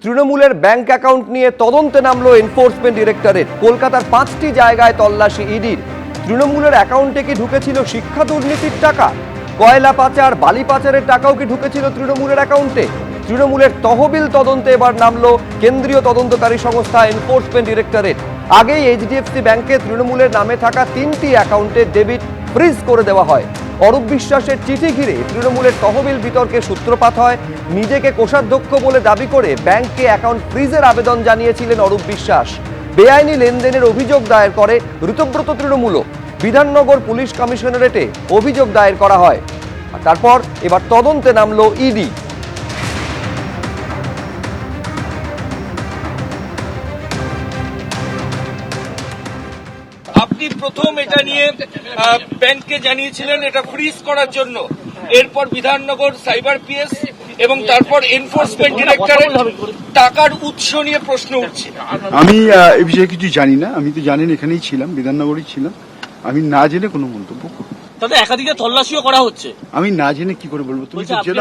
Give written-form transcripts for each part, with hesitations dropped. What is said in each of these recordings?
তৃণমূলের bank account নিয়ে তদন্তে নামলো এনফোর্সমেন্ট ডিরেক্টরেট। কলকাতার 5টি জায়গায় তল্লাশি ইডির। তৃণমূলের অ্যাকাউন্টে কি ঢুকেছিল শিক্ষা দুর্নীতির টাকা? কয়লা পাচার, বালি পাচারের টাকাও কি ঢুকেছিল তৃণমূলের অ্যাকাউন্টে? তৃণমূলের তহবিল তদন্তে এবার নামলো কেন্দ্রীয় তদন্তকারী সংস্থা এনফোর্সমেন্ট ডিরেক্টরেট। আগেই এইচডিএফসি ব্যাংকে তৃণমূলের নামে থাকা 3টি অ্যাকাউন্টে ডেবিট ফ্রিজ করে দেওয়া হয়। অরূপ বিশ্বাসের চিঠি ঘিরে তৃণমূলের তহবিল বিতর্কের সূত্রপাত হয়। নিজেকে কোষাধ্যক্ষ বলে দাবি করে ব্যাংকে অ্যাকাউন্ট ফ্রিজের আবেদন জানিয়েছিলেন অরূপ বিশ্বাস। বেআইনি লেনদেনের অভিযোগ দায়ের করে ঋতব্রত তৃণমূলও। বিধাননগর পুলিশ কমিশনারেটে অভিযোগ দায়ের করা হয়। আর তারপর এবার তদন্তে নামলো ইডি। আপনি প্রথম এটা নিয়ে ব্যাংককে জানিয়েছিলেন এটা ফ্রিজ করার জন্য, এরপর বিধাননগর সাইবার পিএস এবং তারপর এনফোর্সমেন্ট ডিরেক্টরেট টাকার উৎস নিয়ে প্রশ্ন উঠছে। আমি এই বিষয়ে কিছু জানি না। আমি তো জানেন এখানেই ছিলাম, বিধাননগরেই ছিলাম। আমি না জেনে কোনো মন্তব্য করব। তাহলে একাধিক তল্লাশিও করা হচ্ছে। আমি না জেনে কি করে বলবো? তুমি তো জেনে,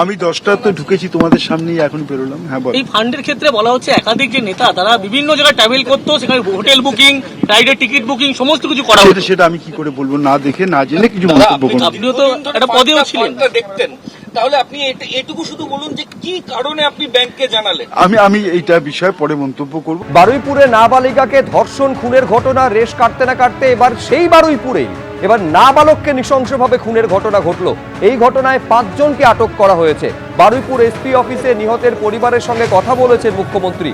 আমি 10টা তো ঢুকেছি তোমাদের সামনেই, এখন বেরোলাম। হ্যাঁ বল। এই ফান্ডের ক্ষেত্রে বলা হচ্ছে একাধিক যে নেতা তারা বিভিন্ন জায়গায় ট্রাভেল করতো, সেখানে হোটেল বুকিং, ফ্লাইটের টিকিট বুকিং সমস্ত কিছু করা হচ্ছে। সেটা আমি কি করে বলবো? না দেখে না জেনে কিছু মন্তব্য করব। আপনিও তো একটা পদেও ছিলেন, দেখতেন, তাহলে আপনি এটুকু শুধু বলুন যে কি কারণে আপনি ব্যাংককে জানালেন। আমি এইটা বিষয়ে পরে মন্তব্য করব। বারুইপুরে নাবালিকাকে ধর্ষণ খুনের ঘটনা রেশ কাটতে না কাটতে এবার সেই বারুইপুরেই এবার নাবালককে নৃশংসভাবে খুনের ঘটনা ঘটল। এই ঘটনায় 5 জনকে আটক করা হয়েছে। বারুইপুর এসপি অফিসে নিহতের পরিবারের সঙ্গে কথা বলেছেন মুখ্যমন্ত্রী।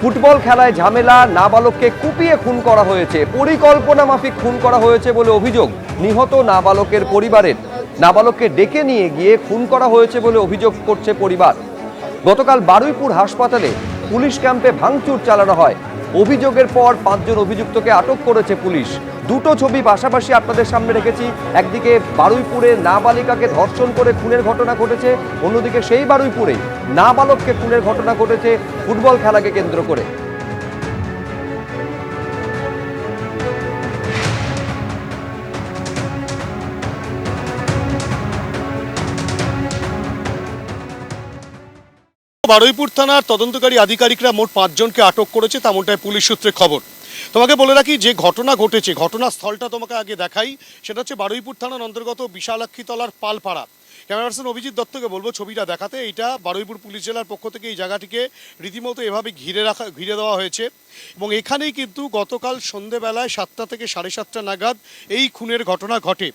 ফুটবল খেলায় ঝামেলা, নাবালককে কুপিয়ে খুন করা হয়েছে, পরিকল্পনা মাফিক খুন করা হয়েছে বলে অভিযোগ নিহত নাবালকের পরিবারের। নাবালককে ডেকে নিয়ে গিয়ে খুন করা হয়েছে বলে অভিযোগ করছে পরিবার। গতকাল বারুইপুর হাসপাতালে পুলিশ ক্যাম্পে ভাঙচুর চালানো হয়। অভিযোগের পর 5 জন অভিযুক্তকে আটক করেছে পুলিশ। দুটো ছবি পাশাপাশি আপনাদের সামনে রেখেছি। একদিকে বারুইপুরে নাবালিকাকে ধর্ষণ করে খুনের ঘটনা ঘটেছে, অন্যদিকে সেই বারুইপুরে নাবালককে খুনের ঘটনা ঘটেছে ফুটবল খেলাকে কেন্দ্র করে। বারুইপুর থানার তদন্তকারী আধিকারিকরা মোট 5 জনকে আটক করেছে, তেমনটাই পুলিশ সূত্রে খবর। তোমাকে বলে রাখি, যে ঘটনা ঘটেছে ঘটনাস্থলটা তোমাকে আগে দেখাই। সেটা হচ্ছে বারুইপুর থানার অন্তর্গত বিশালাক্ষীতলার পালপাড়া। ক্যামেরা পার্সন অভিজিৎ দত্তকে বলবো ছবিটা দেখাতে। এইটা বারুইপুর পুলিশ জেলার পক্ষ থেকে এই জায়গাটিকে রীতিমতো এভাবে ঘিরে দেওয়া হয়েছে এবং এখানেই কিন্তু গতকাল সন্ধেবেলায় 7টা থেকে 7:30 নাগাদ এই খুনের ঘটনা ঘটে।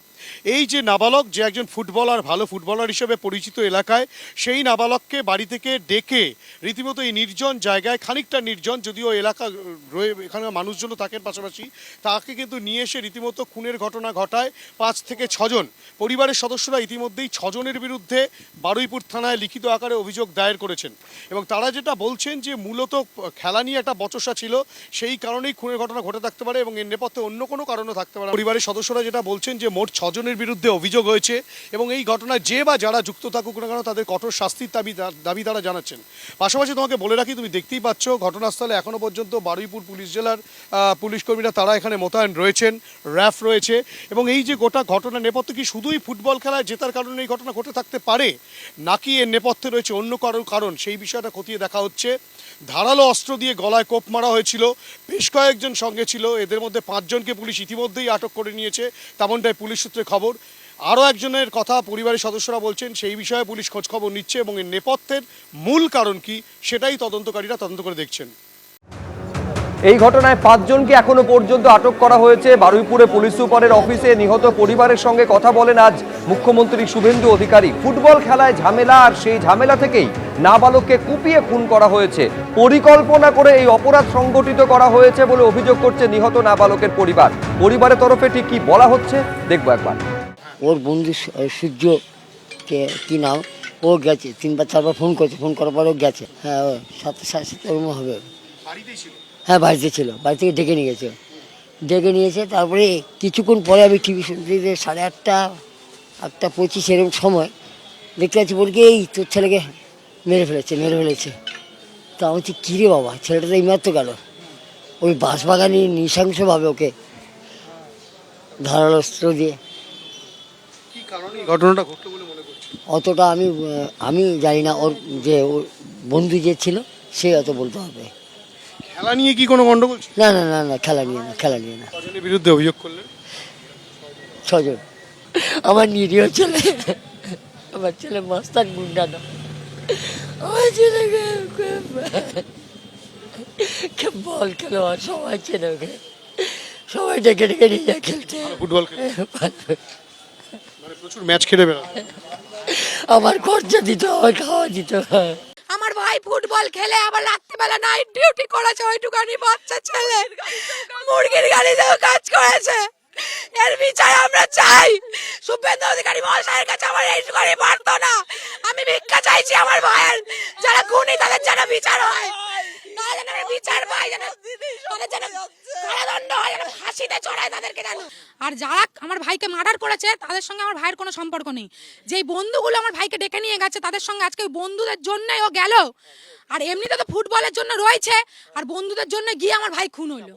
এই যে নাবালক, যে একজন ফুটবলার, ভালো ফুটবলার হিসেবে পরিচিত এলাকায়, সেই নাবালককে বাড়ি থেকে ডেকে রীতিমতো এই নির্জন জায়গায়, খানিকটা নির্জন যদিও এলাকা রয়ে, এখানে মানুষজনও থাকেন পাশাপাশি, তাকে কিন্তু নিয়ে এসে রীতিমতো খুনের ঘটনা ঘটায় 5 থেকে 6 জন। পরিবারের সদস্যরা ইতিমধ্যেই 6 জনের বিরুদ্ধে বারুইপুর থানায় লিখিত আকারে অভিযোগ দায়ের করেছেন এবং তারা যেটা বলছেন যে মূলত খেলা নিয়ে একটা বচসা ছিল, সেই কারণেই খুনের ঘটনা ঘটে থাকতে পারে এবং এর নেপথ্যে অন্য কোনো কারণও থাকতে পারে। পরিবারের সদস্যরা যেটা বলছেন যে মোট 6 জনের বিরুদ্ধে অভিযোগ হয়েছে এবং এই ঘটনায় যে বা যারা যুক্ত থাকুক না কেন তাদের কঠোর শাস্তির দাবি তারা জানাচ্ছেন। পাশাপাশি তোমাকে বলে রাখি, তুমি দেখতেই পাচ্ছ ঘটনাস্থলে এখনও পর্যন্ত বারুইপুর পুলিশ জেলার পুলিশ কর্মীরা তারা এখানে মোতায়েন রয়েছেন, র্যাফ রয়েছে এবং এই যে গোটা ঘটনা নেপথ্যে কি শুধুই ফুটবল খেলায় জেতার কারণে এই ঘটনা ঘটে থাকতে পারে, নাকি এর নেপথ্যে রয়েছে অন্য কারণ, সেই বিষয়টা খতিয়ে দেখা হচ্ছে। ধারালো অস্ত্র দিয়ে গলায় কোপ মারা হয়েছিল, বেশ কয়েকজন সঙ্গে ছিল, এদের মধ্যে 5 জনকে পুলিশ ইতিমধ্যেই আটক করে নিয়েছে, তেমনটাই পুলিশ সূত্রে খবর। আরও একজনের কথা পরিবারের সদস্যরা বলছেন, সেই বিষয়ে পুলিশ খোঁজখবর নিচ্ছে এবং এর নেপথ্যের মূল কারণ কি সেটাই তদন্তকারীরা তদন্ত করে দেখছেন। এই ঘটনায় 5 জনকে এখনো পর্যন্ত আটক করা হয়েছে। বারুইপুরে পুলিশ সুপারের অফিসে নিহত পরিবারের সঙ্গে কথা বলেন আজ মুখ্যমন্ত্রী শুভেন্দু অধিকারী। ফুটবল খেলায় ঝামেলা, আর সেই ঝামেলা থেকেই নাবালককে কুপিয়ে খুন করা হয়েছে। পরিকল্পনা করে এই অপরাধ সংগঠিত করা হয়েছে বলে অভিযোগ করছে নিহত নাবালকের পরিবার। পরিবারের তরফে ঠিক কি বলা হচ্ছে দেখবো একবার। ওর বন্ধু সূর্য, কি নাম, ও গেছে 3বার 4বার ফোন করেছে, ফোন করার পরেও গেছে। হ্যাঁ, 7:30 হবে। হ্যাঁ, বাড়িতে ছিল, বাড়ি থেকে ডেকে নিয়েছে। তারপরে কিছুক্ষণ পরে আমি টিভি শুনতে যে 8:30, 8:25 এরকম সময় দেখতে পাচ্ছি বলকে এই তোর ছেলেকে মেরে ফেলেছে। তা আমি বলছি কী রে বাবা, ছেলেটা তো এইমাত্র গেল। ওই বাঁশবাগানি নৃশংসভাবে ওকে ধারালো অস্ত্র দিয়ে। ঘটনাটা ঘটলো বলে মনে করছি অতটা আমি জানি না। ওর যে বন্ধু যে ছিল সে অত বলতে হবে। খেলা নিয়ে কি কোনো গন্ডগোল ছিল? না না না না, খেলা নিয়ে না, খেলা নিয়ে না। কজনের বিরুদ্ধে অভিযোগ করলেন? 6 জন। আমার নিরীহ ছেলে, আমার ছেলে মস্তান গুন্ডা না, আমার ছেলেকে বল খেলো, সবাই চেনে ওকে, সবাই ডেকে ডেকে নিয়ে যায় খেলতে। ফুটবল খেলে মানে প্রচুর ম্যাচ খেলে বেড়ান। আমার খরচা দিত, আমার খাওয়া দিত। আমার ভাই ফুটবল খেলে আবার রাত্রিবেলা নাইট ডিউটি করেছে, ওইটুকানি বাচ্চা ছেলে মুরগির গাড়িতেও কাজ করেছে। এর বিচার আমরা চাই। শুভেন্দু অধিকারী মহাশয়ের কাছে আমার এইটুকানি পারতো না, আমি ভিক্ষা চাইছি আমার ভাইয়ের, যারা খুনি তাদের যেন বিচার হয়, তারা যেন বিচার পায়, যেন তাদের যেন কারাদণ্ড হয়, যেন ফাঁসিতে চড়ায় তাদেরকে যেন। আর যারা আমার ভাইকে মার্ডার করেছে তাদের সঙ্গে আমার ভাইয়ের কোনো সম্পর্ক নেই। যেই বন্ধুগুলো আমার ভাইকে ডেকে নিয়ে গেছে তাদের সঙ্গে আজকে ওই বন্ধুদের জন্যই ও গেল। আর এমনিতে তো ফুটবলের জন্য রয়েছে, আর বন্ধুদের জন্য গিয়ে আমার ভাই খুন হইলো।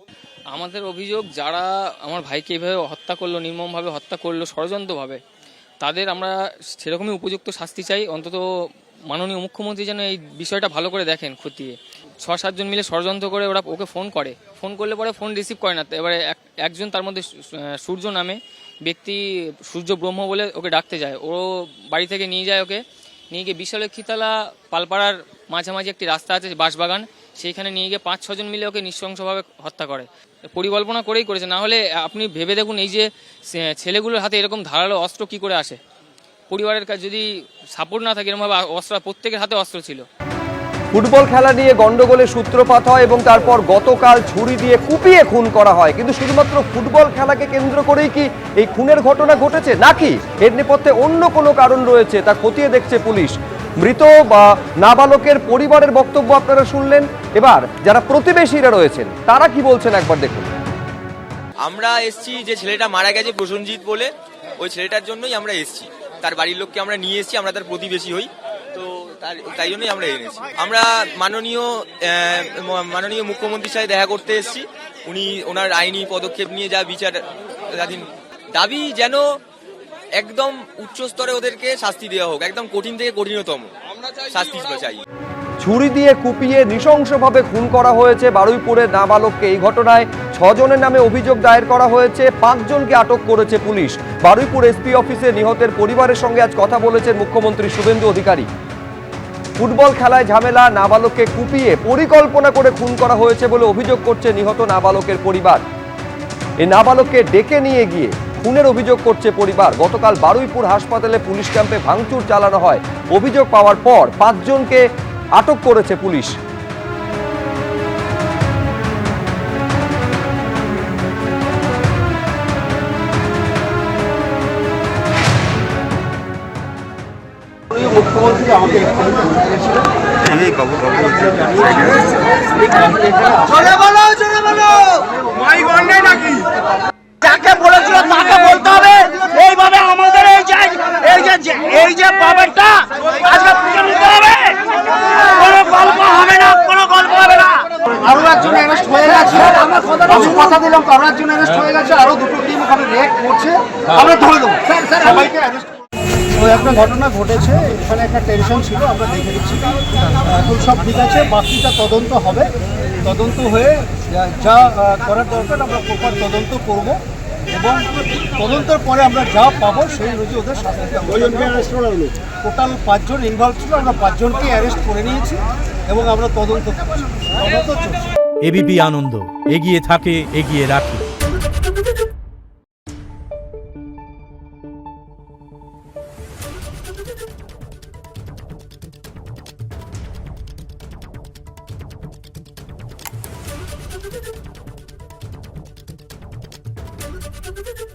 আমাদের অভিযোগ, যারা আমার ভাইকে এইভাবে হত্যা করলো, নির্মমভাবে হত্যা করলো, ষড়যন্ত্রভাবে, তাদের আমরা সেরকমই উপযুক্ত শাস্তি চাই। অন্তত মাননীয় মুখ্যমন্ত্রী যেন এই বিষয়টা ভালো করে দেখেন, খতিয়ে। 6-7 জন মিলে ষড়যন্ত্র করে ওরা ওকে ফোন করলে পরে ফোন রিসিভ করে না। এবারে একজন তার মধ্যে সূর্য নামে ব্যক্তি, সূর্য ব্রহ্ম বলে ওকে ডাকতে যায়। ও বাড়ি থেকে নিয়ে যায়, ওকে নিয়ে গিয়ে বিশালক্ষীতলা পালপাড়ার মাঝামাঝি একটি রাস্তা আছে, বাঁশবাগান, সেইখানে নিয়ে গিয়ে 5-6 জন মিলে ওকে নৃশংসভাবে হত্যা করে। পরিকল্পনা করেই করেছে। না হলে আপনি ভেবে দেখুন, এই যে ছেলেগুলোর হাতে এরকম ধারালো অস্ত্র কি করে আসে? পরিবারের কাছে যদি সাপোর্ট না থাকে, এরকমভাবে অস্ত্র, প্রত্যেকের হাতে অস্ত্র ছিল। ফুটবল খেলা নিয়ে গন্ডগোলের সূত্রপাত হয় এবং তারপর গতকাল ছুরি দিয়ে কুপিয়ে খুন করা হয়। কিন্তু শুধুমাত্র ফুটবল খেলাকে কেন্দ্র করেই কি এই খুনের ঘটনা ঘটেছে, নাকি এর নেপথ্যে অন্য কোনো কারণ রয়েছে তা খতিয়ে দেখছে পুলিশ। মৃত বা নাবালকের পরিবারের বক্তব্য আপনারা শুনলেন। এবার যারা প্রতিবেশীরা রয়েছেন তারা কি বলছেন একবার দেখুন। আমরা এসছি, যে ছেলেটা মারা গেছে প্রসেনজিৎ বলে, ওই ছেলেটার জন্যই আমরা এসছি। তার বাড়ির লোককে আমরা নিয়ে এসছি, আমরা তার প্রতিবেশী হই, তো তাই জন্যই আমরা এনেছি। আমরা মাননীয় মুখ্যমন্ত্রীর সাথে দেখা করতে এসেছি। উনি ওনার আইনি পদক্ষেপ নিয়ে যা বিচার দাবি, যেন একদম উচ্চ স্তরে ওদেরকে শাস্তি দেওয়া হোক, একদম কঠিন থেকে কঠিনতম শাস্তি চাই। ছুরি দিয়ে কুপিয়ে নৃশংসভাবে খুন করা হয়েছে বারুইপুরের নাবালককে। এই ঘটনায় 6 জনের নামে অভিযোগ দায়ের করা হয়েছে, 5 জনকে আটক করেছে পুলিশ। বারুইপুর এসপি অফিসে নিহতের পরিবারের সঙ্গে আজ কথা বলেছেন মুখ্যমন্ত্রী শুভেন্দু অধিকারী। ফুটবল খেলায় ঝামেলা, নাবালককে কুপিয়ে পরিকল্পনা করে খুন করা হয়েছে বলে অভিযোগ করছে নিহত নাবালকের পরিবার। এই নাবালককে ডেকে নিয়ে গিয়ে খুনের অভিযোগ করছে পরিবার। গতকাল বারুইপুর হাসপাতালে পুলিশ ক্যাম্পে ভাঙচুর চালানো হয়। অভিযোগ পাওয়ার পর 5 জনকে আটক করেছে পুলিশ। মুখ্যমন্ত্রী আমাকে যাকে বলেছিল তাকে বলতে হবে। এইভাবে আমাদের এই যে পাবেনটা আজকে পুজো নিতে হবে, কোনো গল্প হবে না, কোনো গল্প হবে না। আরো একজন অ্যারেস্ট হয়ে গেছে, আমি কথা দিলাম আরো একজন অ্যারেস্ট হয়ে গেছে, আরো 2টো টিম ওখানে রেড করছে, আমরা ধরে দেবো সবাইকে অ্যারেস্ট। ওই একটা ঘটনা ঘটেছে, এখানে একটা টেনশন ছিল, আমরা দেখে দিচ্ছি, এখন সব ঠিক আছে। বাকিটা তদন্ত হবে, তদন্ত হয়ে যা করার দরকার আমরা প্রপার তদন্ত করব, এবং তদন্তের পরে আমরা যা পাবো সেই অনুযায়ী ওদের শাস্তি দেবো। টোটাল 5 জন ইনভলভ ছিল, আমরা 5 জনকে অ্যারেস্ট করে নিয়েছি এবং আমরা তদন্ত করছি, তদন্ত চলছে। এবিপি আনন্দ, এগিয়ে থাকে, এগিয়ে রাখে। Thank you.